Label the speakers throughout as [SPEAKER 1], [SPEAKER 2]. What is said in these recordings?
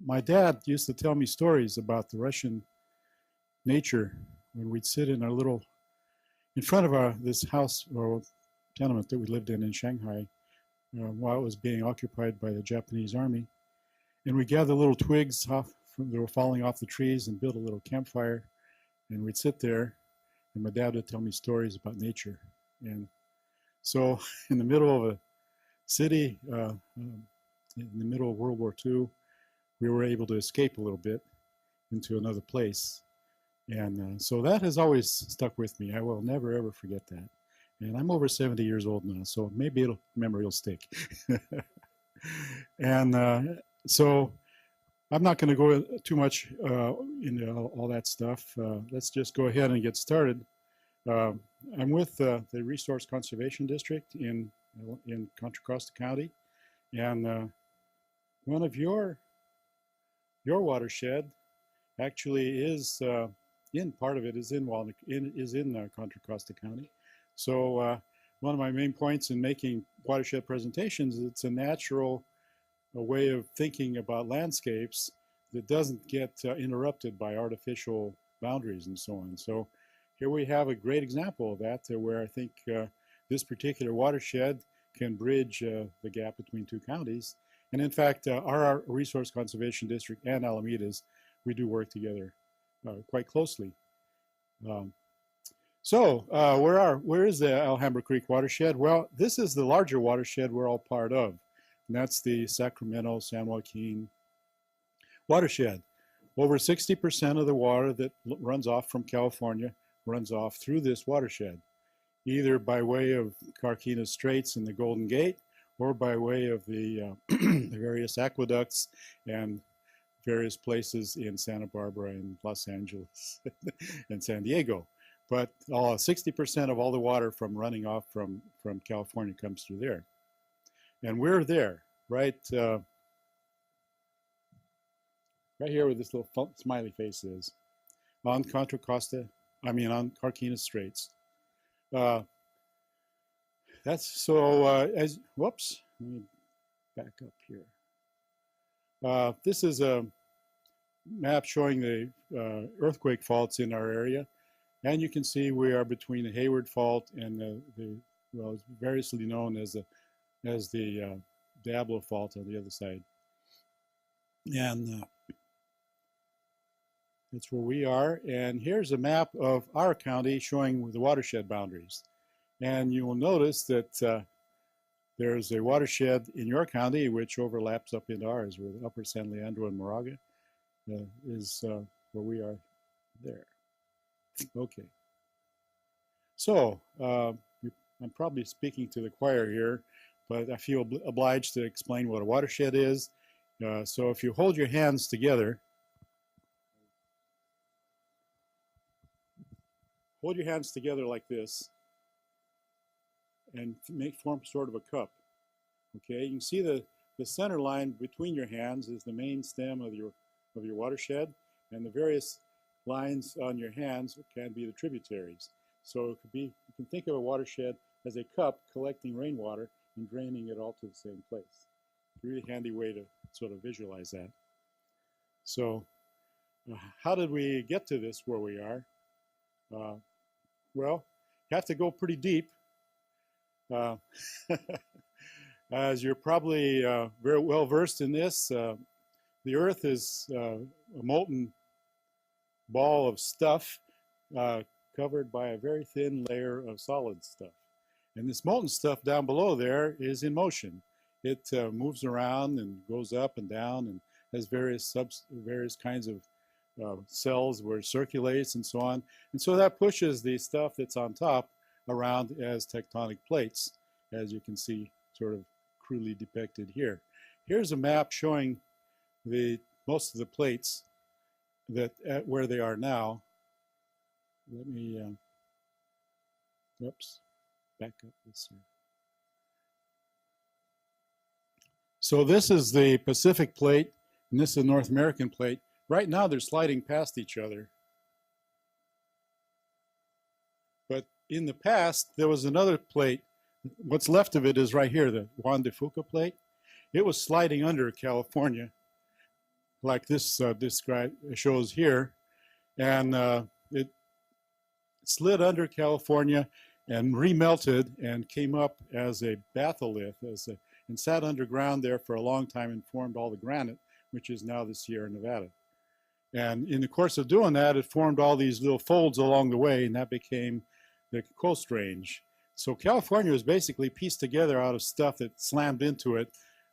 [SPEAKER 1] my dad used to tell me stories about the Russian nature when we'd sit in our little, in front of this house or tenement that we lived in Shanghai while it was being occupied by the Japanese army. And we gather little twigs that were falling off the trees and build a little campfire. And we'd sit there, and my dad would tell me stories about nature. And so, in the middle of a city, in the middle of World War II, we were able to escape a little bit into another place. And so that has always stuck with me. I will never, ever forget that. And I'm over 70 years old now, so maybe memory will stick. And so I'm not going to go too much into all that stuff. Let's just go ahead and get started. I'm with the Resource Conservation District in Contra Costa County, and one of your watershed actually is part of it is in Contra Costa County. So one of my main points in making watershed presentations is it's a natural way of thinking about landscapes that doesn't get interrupted by artificial boundaries and so on. So here we have a great example of that where I think this particular watershed can bridge the gap between two counties. And in fact, our Resource Conservation District and Alameda's, we do work together quite closely. So where is the Alhambra Creek watershed? Well, this is the larger watershed we're all part of, and that's the Sacramento-San Joaquin watershed. Over 60% of the water that runs off from California runs off through this watershed, either by way of Carquinez Straits and the Golden Gate, or by way of the, the various aqueducts and various places in Santa Barbara and Los Angeles and San Diego. But 60% of all the water from running off from California comes through there. And we're there, right here where this little smiley face is, on Contra Costa, on Carquinez Straits. That's so, whoops, let me back up here. This is a map showing the earthquake faults in our area. And you can see we are between the Hayward Fault and well, it's variously known as the Diablo Fault on the other side. And that's where we are. And here's a map of our county showing the watershed boundaries. And you will notice that there's a watershed in your county which overlaps up into ours, where the Upper San Leandro and Moraga is where we are there. Okay. So I'm probably speaking to the choir here, but I feel obliged to explain what a watershed is. So if you hold your hands together, like this, and form sort of a cup. Okay, you can see the center line between your hands is the main stem of your watershed, and the various lines on your hands can be the tributaries. So it could be, you can think of a watershed as a cup collecting rainwater and draining it all to the same place. It's a really handy way to sort of visualize that. So how did we get to this where we are? Well, you have to go pretty deep. As you're probably very well versed in this, the Earth is a molten ball of stuff covered by a very thin layer of solid stuff. And this molten stuff down below there is in motion. It moves around and goes up and down and has various kinds of cells where it circulates and so on. And so that pushes the stuff that's on top around as tectonic plates, as you can see sort of crudely depicted here. Here's a map showing most of the plates that where they are now. Let me, oops, back up this here. So this is the Pacific plate, and this is the North American plate. Right now they're sliding past each other. But in the past, there was another plate. What's left of it is right here, the Juan de Fuca plate. It was sliding under California like this shows here, and it slid under California and remelted and came up as a batholith, and sat underground there for a long time and formed all the granite, which is now the Sierra Nevada. And in the course of doing that, it formed all these little folds along the way, and that became the Coast Range. So California was basically pieced together out of stuff that slammed into it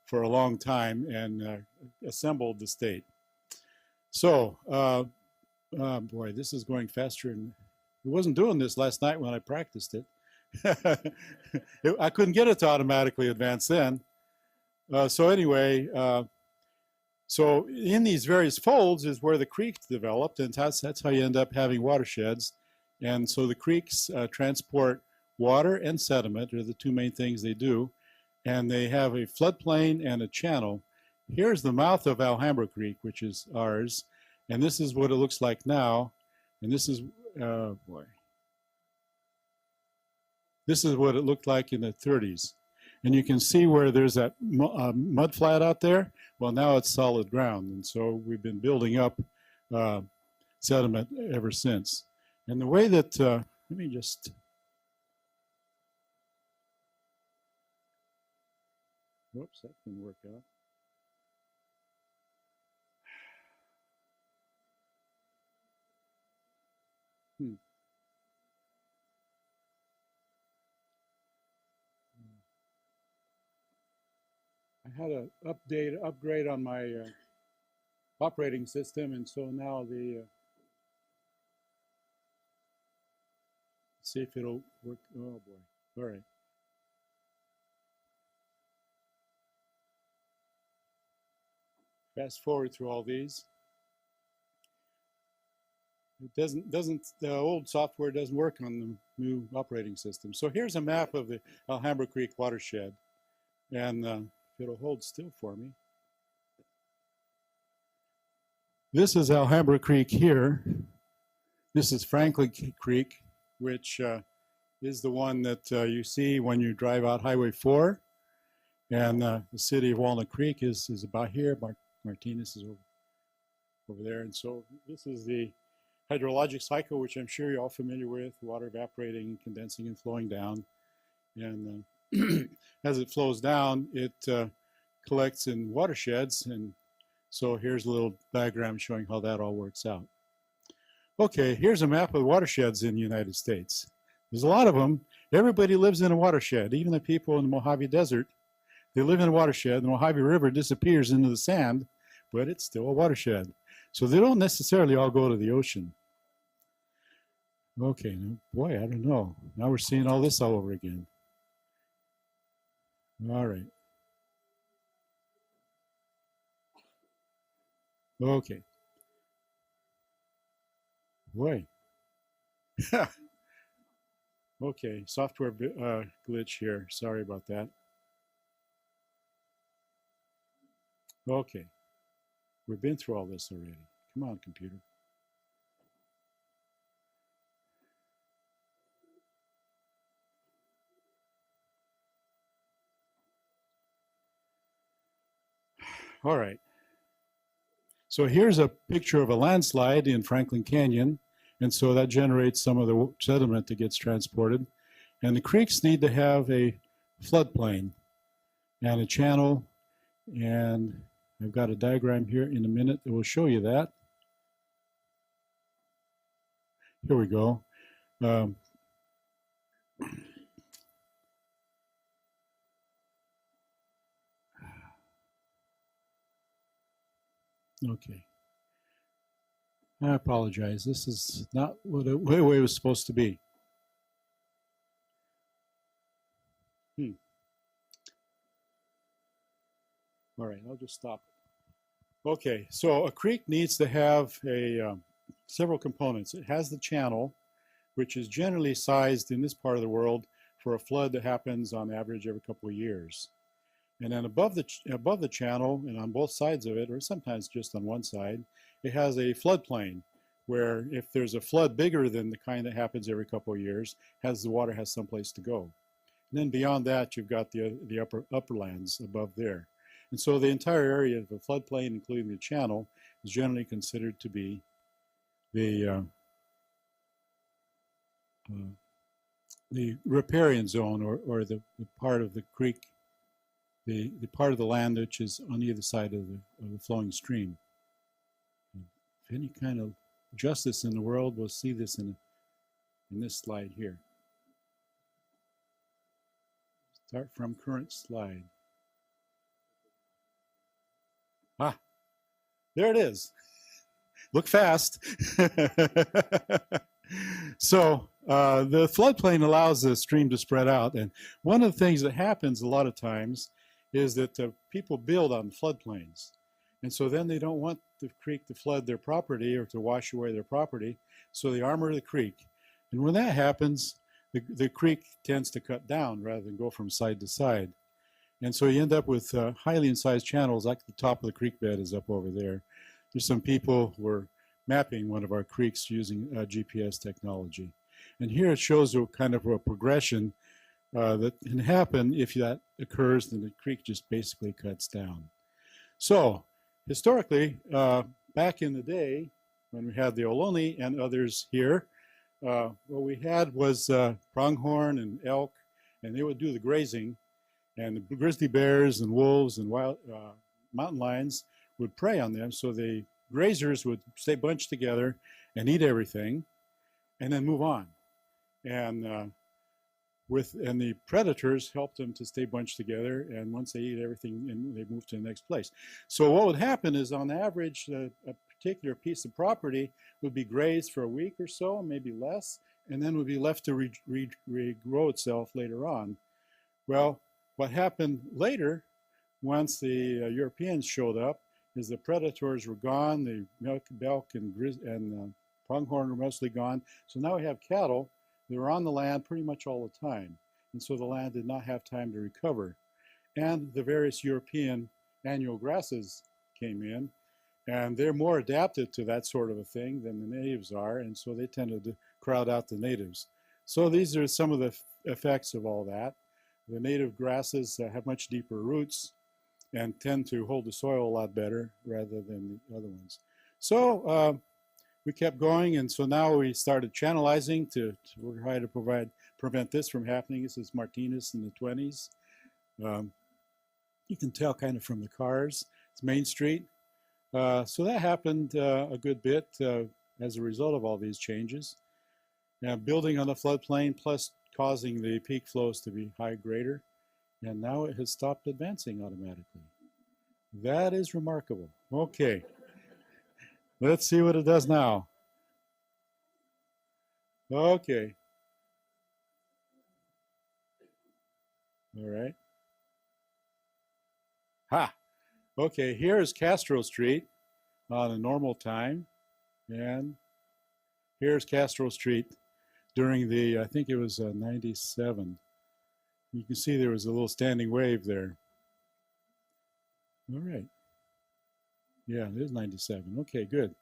[SPEAKER 1] for a long time and assembled the state. So, boy, this is going faster. And it wasn't doing this last night when I practiced it. I couldn't get it to automatically advance then. So anyway, so in these various folds is where the creeks developed, and that's how you end up having watersheds. And so the creeks transport water and sediment are the two main things they do, and they have a floodplain and a channel. Here's the mouth of Alhambra Creek, which is ours, and this is what it looks like now. And this is, boy, this is what it looked like in the 30s. And you can see where there's that mud flat out there. Well, now it's solid ground, and so we've been building up sediment ever since. And the way that, let me just, whoops, that didn't work out. I had an upgrade on my operating system, and so now the, see if it'll work. Oh boy, all right. Fast forward through all these. It the old software doesn't work on the new operating system. So here's a map of the Alhambra Creek watershed, and if it'll hold still for me. This is Alhambra Creek here. This is Franklin Creek, which is the one that you see when you drive out Highway 4. And the city of Walnut Creek is about here. Martinez is over there. And so this is the hydrologic cycle, which I'm sure you're all familiar with, water evaporating, condensing, and flowing down. And as it flows down, it collects in watersheds. And so here's a little diagram showing how that all works out. Okay, here's a map of the watersheds in the United States. There's a lot of them. Everybody lives in a watershed, even the people in the Mojave Desert. They live in a watershed. The Mojave River disappears into the sand, but it's still a watershed. So they don't necessarily all go to the ocean. Okay, now, boy, I don't know. Now we're seeing all this all over again. All right. Okay. Boy. Okay, software glitch here. Sorry about that. Okay. We've been through all this already. Come on, computer. All right. So here's a picture of a landslide in Franklin Canyon. And so that generates some of the sediment that gets transported. And the creeks need to have a floodplain and a channel. And I've got a diagram here in a minute that will show you that. Here we go. Okay. I apologize. This is not what the way it was supposed to be. All right, I'll just stop. Okay, so a creek needs to have several components. It has the channel, which is generally sized in this part of the world for a flood that happens on average every couple of years. And then above the channel and on both sides of it, or sometimes just on one side, it has a floodplain where if there's a flood bigger than the kind that happens every couple of years, the water has someplace to go. And then beyond that, you've got the upperlands above there. And so the entire area of the floodplain, including the channel, is generally considered to be the riparian zone, or the part of the creek, the part of the land which is on either side of the flowing stream. If any kind of justice in the world, we'll see this in this slide here. Start from current slide. Ah, there it is. Look fast. So the floodplain allows the stream to spread out. And one of the things that happens a lot of times is that people build on floodplains. And so then they don't want the creek to flood their property or to wash away their property. So they armor the creek. And when that happens, the creek tends to cut down rather than go from side to side. And so you end up with highly incised channels, like the top of the creek bed is up over there. There's some people who were mapping one of our creeks using GPS technology. And here it shows a kind of a progression that can happen. If that occurs, then the creek just basically cuts down. So historically, back in the day, when we had the Ohlone and others here, what we had was pronghorn and elk, and they would do the grazing, and the grizzly bears and wolves and wild mountain lions would prey on them. So the grazers would stay bunched together and eat everything, and then move on. And the predators helped them to stay bunched together. And once they eat everything, and they move to the next place. So what would happen is, on average, a particular piece of property would be grazed for a week or so, maybe less, and then would be left to regrow itself later on. Well, what happened later, once the Europeans showed up, is the predators were gone. The elk and pronghorn were mostly gone. So now we have cattle. They were on the land pretty much all the time. And so the land did not have time to recover. And the various European annual grasses came in, and they're more adapted to that sort of a thing than the natives are. And so they tended to crowd out the natives. So these are some of the effects of all that. The native grasses have much deeper roots and tend to hold the soil a lot better rather than the other ones. So we kept going, and so now we started channelizing to try to prevent this from happening. This is Martinez in the 20s. You can tell kind of from the cars. It's Main Street. So that happened a good bit as a result of all these changes. Building on the floodplain, plus causing the peak flows to be greater, and now it has stopped advancing automatically. That is remarkable. Okay, let's see what it does now. Okay. All right. Ha! Okay, here's Castro Street on a normal time, and here's Castro Street during the, I think it was 97. You can see there was a little standing wave there. All right. Yeah, it is 97. Okay, good.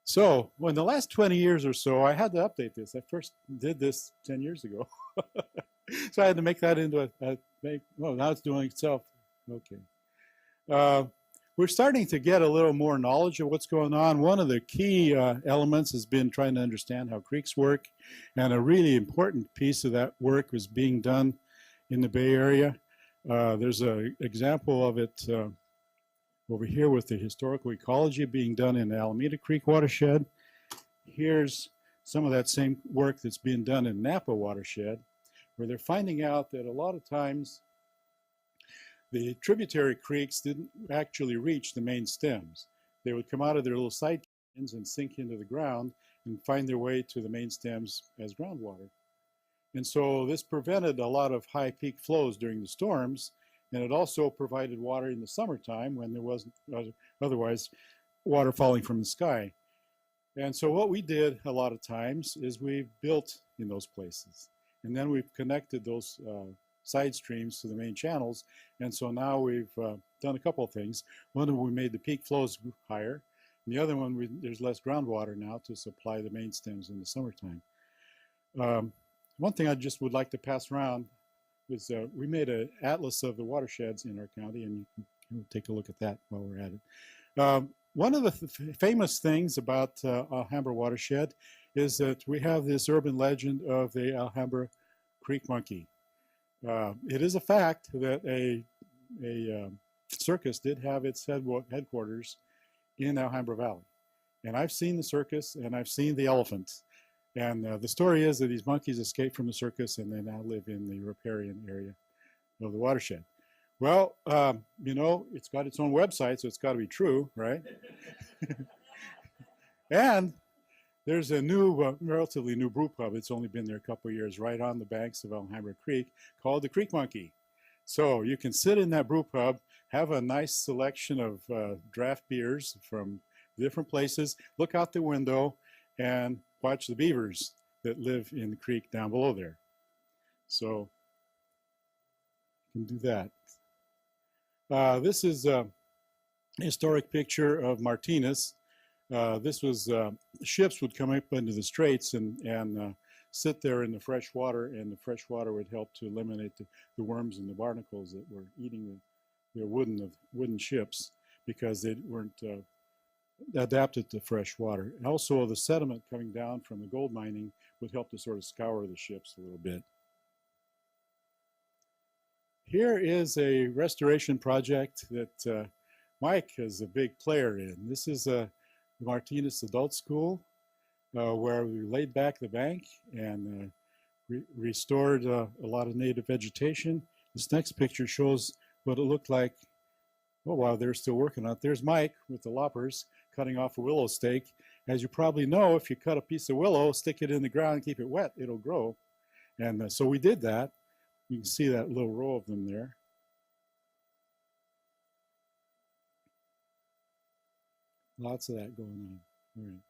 [SPEAKER 1] So, in the last 20 years or so, I had to update this. I first did this 10 years ago. So I had to make that into well, now it's doing itself. Okay. We're starting to get a little more knowledge of what's going on. One of the key elements has been trying to understand how creeks work, and a really important piece of that work was being done in the Bay Area. There's an example of it over here with the historical ecology being done in the Alameda Creek watershed. Here's some of that same work that's being done in Napa watershed, where they're finding out that a lot of times the tributary creeks didn't actually reach the main stems. They would come out of their little side canyons and sink into the ground and find their way to the main stems as groundwater. And so this prevented a lot of high peak flows during the storms, and it also provided water in the summertime when there wasn't otherwise water falling from the sky. And so what we did a lot of times is we built in those places, and then we've connected those side streams to the main channels. And so now we've done a couple of things. One of them, we made the peak flows higher, and the other one, there's less groundwater now to supply the main stems in the summertime. One thing I just would like to pass around is we made an atlas of the watersheds in our county, and you can we'll take a look at that while we're at it. One of the famous things about Alhambra watershed is that we have this urban legend of the Alhambra creek monkey. It is a fact that a circus did have its headquarters in Alhambra Valley. And I've seen the circus and I've seen the elephant. And the story is that these monkeys escaped from the circus and they now live in the riparian area of the watershed. Well, you know, it's got its own website, so it's got to be true, right? And there's a new, relatively new brew pub. It's only been there a couple of years, right on the banks of Alhambra Creek, called the Creek Monkey. So you can sit in that brew pub, have a nice selection of draft beers from different places, look out the window, and watch the beavers that live in the creek down below there. So you can do that. This is a historic picture of Martinez. This was, ships would come up into the straits and sit there in the fresh water, and the fresh water would help to eliminate the worms and the barnacles that were eating the wooden ships, because they weren't adapted to fresh water. And also the sediment coming down from the gold mining would help to sort of scour the ships a little bit. Here is a restoration project that Mike is a big player in. This is a Martinez Adult School where we laid back the bank and restored a lot of native vegetation. This next picture shows what it looked like. Oh, wow, they're still working on it. There's Mike with the loppers cutting off a willow stake. As you probably know, if you cut a piece of willow, stick it in the ground, keep it wet, it'll grow. And so we did that. You can see that little row of them there. Lots of that going on. All right.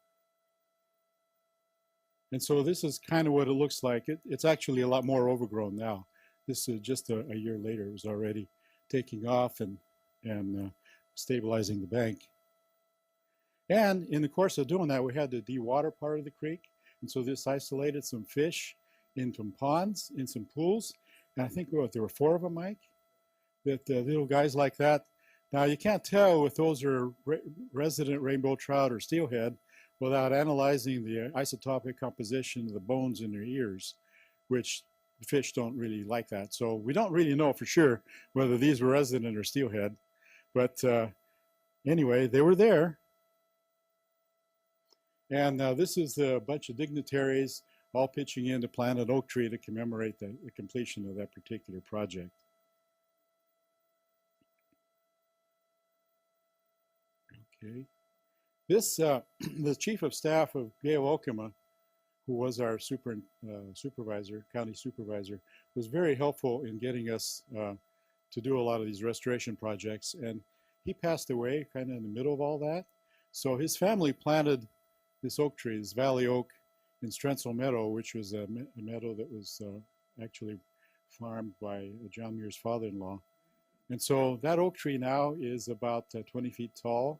[SPEAKER 1] And so this is kind of what it looks like. It's actually a lot more overgrown now. This is just a year later. It was already taking off and stabilizing the bank. And in the course of doing that, we had to de-water part of the creek. And so this isolated some fish in some ponds, in some pools. And I think there were 4 of them, Mike, that little guys like that. Now, you can't tell if those are resident rainbow trout or steelhead without analyzing the isotopic composition of the bones in their ears, which the fish don't really like that. So we don't really know for sure whether these were resident or steelhead. But anyway, they were there. And this is a bunch of dignitaries all pitching in to plant an oak tree to commemorate the completion of that particular project. Okay. This, the chief of staff of Gail Okema, who was our supervisor, county supervisor, was very helpful in getting us to do a lot of these restoration projects. And he passed away kind of in the middle of all that. So his family planted this oak tree, this valley oak, in Strensel Meadow, which was a meadow that was actually farmed by John Muir's father-in-law. And so that oak tree now is about 20 feet tall.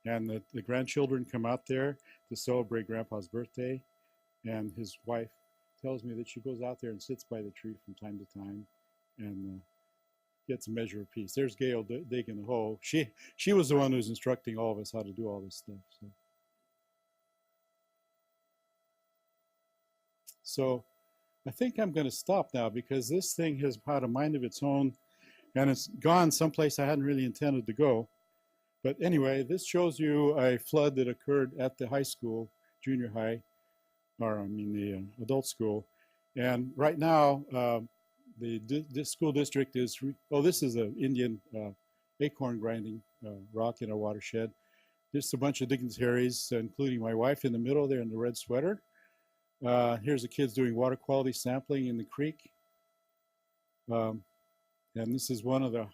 [SPEAKER 1] And the grandchildren come out there to celebrate Grandpa's birthday. And his wife tells me that she goes out there and sits by the tree from time to time and gets a measure of peace. There's Gail digging the hole. She was the one who's instructing all of us how to do all this stuff. So I think I'm going to stop now because this thing has had a mind of its own and it's gone someplace I hadn't really intended to go. But anyway, this shows you a flood that occurred at the high school, junior high, or I mean the adult school. And right now, this school district is, this is an Indian acorn grinding rock in our watershed. Just a bunch of dignitaries, including my wife in the middle there in the red sweater. Here's the kids doing water quality sampling in the creek. And this is one of the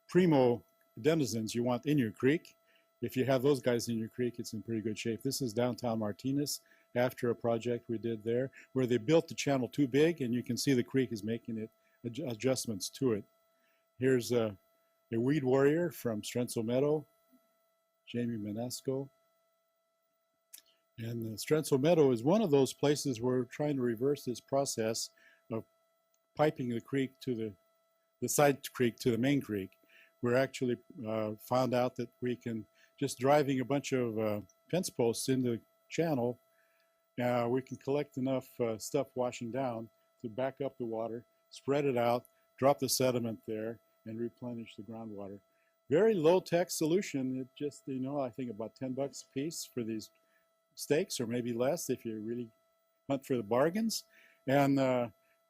[SPEAKER 1] primo denizens you want in your creek. If you have those guys in your creek, it's in pretty good shape. This is downtown Martinez after a project we did there where they built the channel too big, and you can see the creek is making it adjustments to it. Here's a weed warrior from Strensel Meadow, Jamie Manasco. And Strensel Meadow is one of those places where we're trying to reverse this process of piping the creek to the side creek to the main creek, we actually found out that we can, just driving a bunch of fence posts in the channel, we can collect enough stuff washing down to back up the water, spread it out, drop the sediment there, and replenish the groundwater. Very low-tech solution. It just, you know, I think about $10 a piece for these stakes, or maybe less if you really hunt for the bargains. And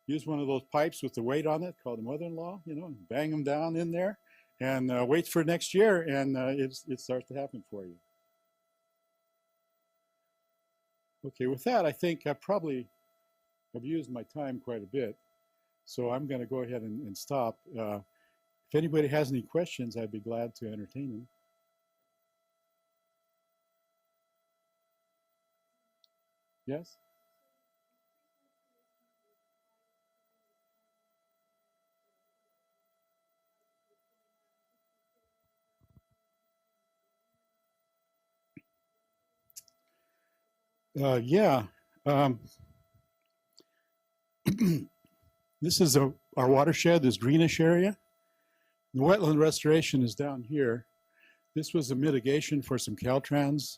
[SPEAKER 1] use one of those pipes with the weight on it called the mother-in-law, you know, and bang them down in there, and wait for next year, and it starts to happen for you. Okay, with that, I think I probably have used my time quite a bit, so I'm going to go ahead and stop. If anybody has any questions, I'd be glad to entertain them. Yes? Yeah. This is our watershed, this greenish area. The wetland restoration is down here. This was a mitigation for some Caltrans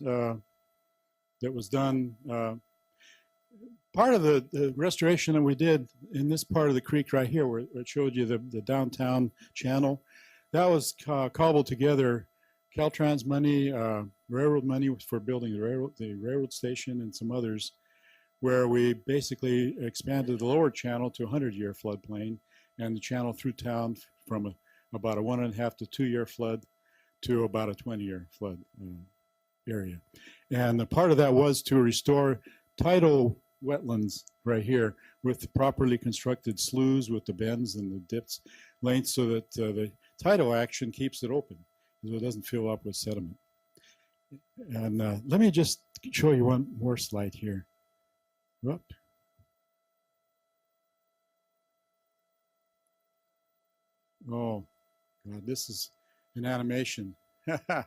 [SPEAKER 1] that was done. Part of the restoration that we did in this part of the creek right here, where it showed you the downtown channel, that was cobbled together. Caltrans money, railroad money for building the railroad station, and some others, where we basically expanded the lower channel to a 100-year floodplain, and the channel through town from about a 1.5 to 2 year flood to about a 20-year flood area. And the part of that was to restore tidal wetlands right here with properly constructed sloughs with the bends and the dips lengths, so that the tidal action keeps it open, so it doesn't fill up with sediment. And let me just show you one more slide here. Whoop. Oh, God, this is an animation. I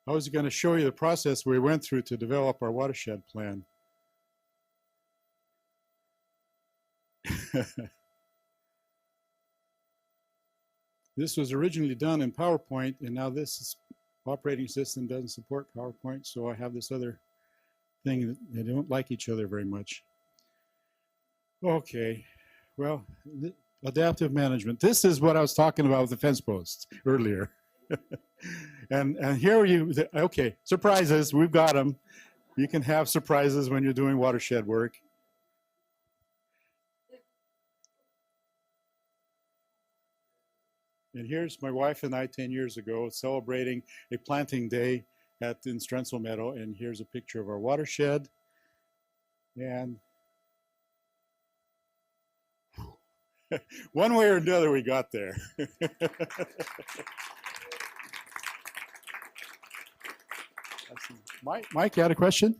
[SPEAKER 1] was going to show you the process we went through to develop our watershed plan. This was originally done in PowerPoint, and now this operating system doesn't support PowerPoint, so I have this other thing that they don't like each other very much. Okay, well, adaptive management. This is what I was talking about with the fence posts earlier. and here you, okay, surprises, we've got them. You can have surprises when you're doing watershed work. And here's my wife and I 10 years ago celebrating a planting day in Strensel Meadow. And here's a picture of our watershed. And one way or another, we got there. Mike, you had a question?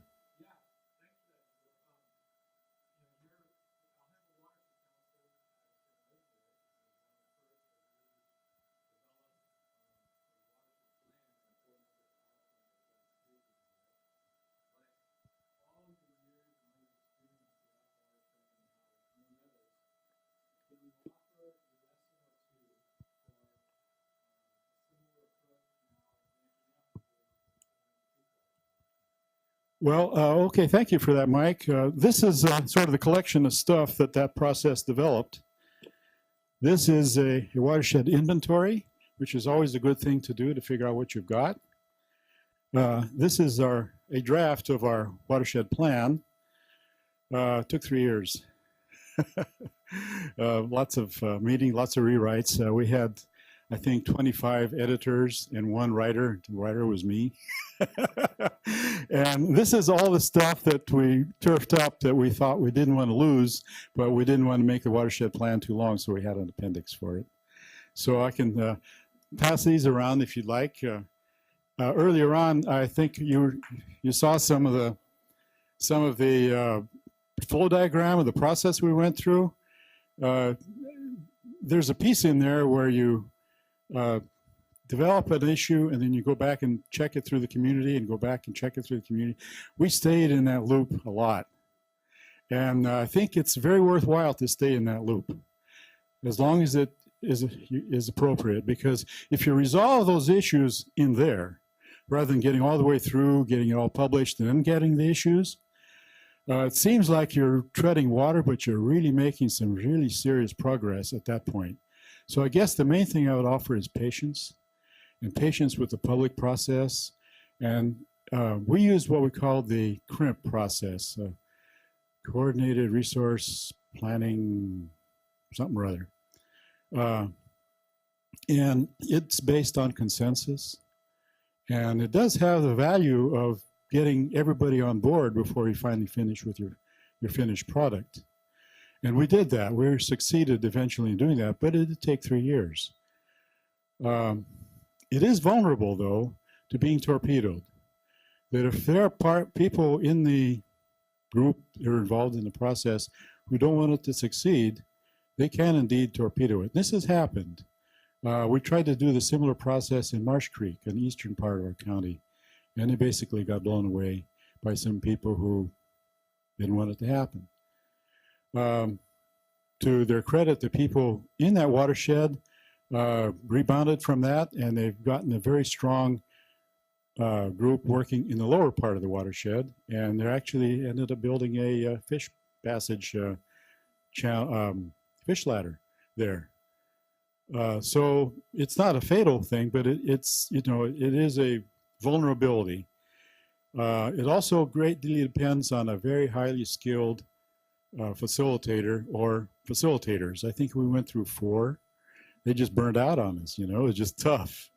[SPEAKER 1] Well, okay, thank you for that, Mike. This is sort of the collection of stuff that process developed. This is a watershed inventory, which is always a good thing to do to figure out what you've got. This is a draft of our watershed plan. Took 3 years. Lots of meetings, lots of rewrites. We had, I think, 25 editors and 1 writer. The writer was me. And this is all the stuff that we turfed up that we thought we didn't want to lose, but we didn't want to make the watershed plan too long, so we had an appendix for it. So I can pass these around if you'd like. Earlier on, I think you saw some of the flow diagram of the process we went through. There's a piece in there where you develop an issue and then you go back and check it through the community and go back and check it through the community. We stayed in that loop a lot. And I think it's very worthwhile to stay in that loop. As long as it is appropriate, because if you resolve those issues in there, rather than getting all the way through, getting it all published, and then getting the issues, it seems like you're treading water, but you're really making some really serious progress at that point. So I guess the main thing I would offer is patience, and patience with the public process. And we use what we call the CRIMP process, Coordinated Resource Planning, something or other. And it's based on consensus. And it does have the value of getting everybody on board before you finally finish with your finished product. And we did that. We succeeded eventually in doing that, but it did take 3 years. It is vulnerable, though, to being torpedoed. That if there are people in the group who are involved in the process who don't want it to succeed, they can indeed torpedo it. This has happened. We tried to do the similar process in Marsh Creek, in the eastern part of our county, and it basically got blown away by some people who didn't want it to happen. To their credit, the people in that watershed rebounded from that, and they've gotten a very strong group working in the lower part of the watershed, and they actually ended up building a fish passage fish ladder there. So it's not a fatal thing, but it's it is a vulnerability. It also greatly depends on a very highly skilled facilitator or facilitators. I think we went through 4. They just burned out on us. It's just tough.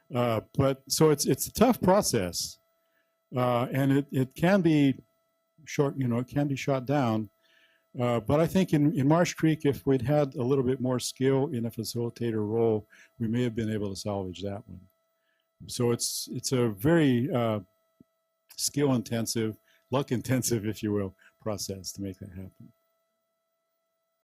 [SPEAKER 1] But so it's a tough process, and it can be short. It can be shot down. But I think in Marsh Creek, if we'd had a little bit more skill in a facilitator role, we may have been able to salvage that one. So it's a very skill-intensive, luck-intensive, if you will, process to make that happen.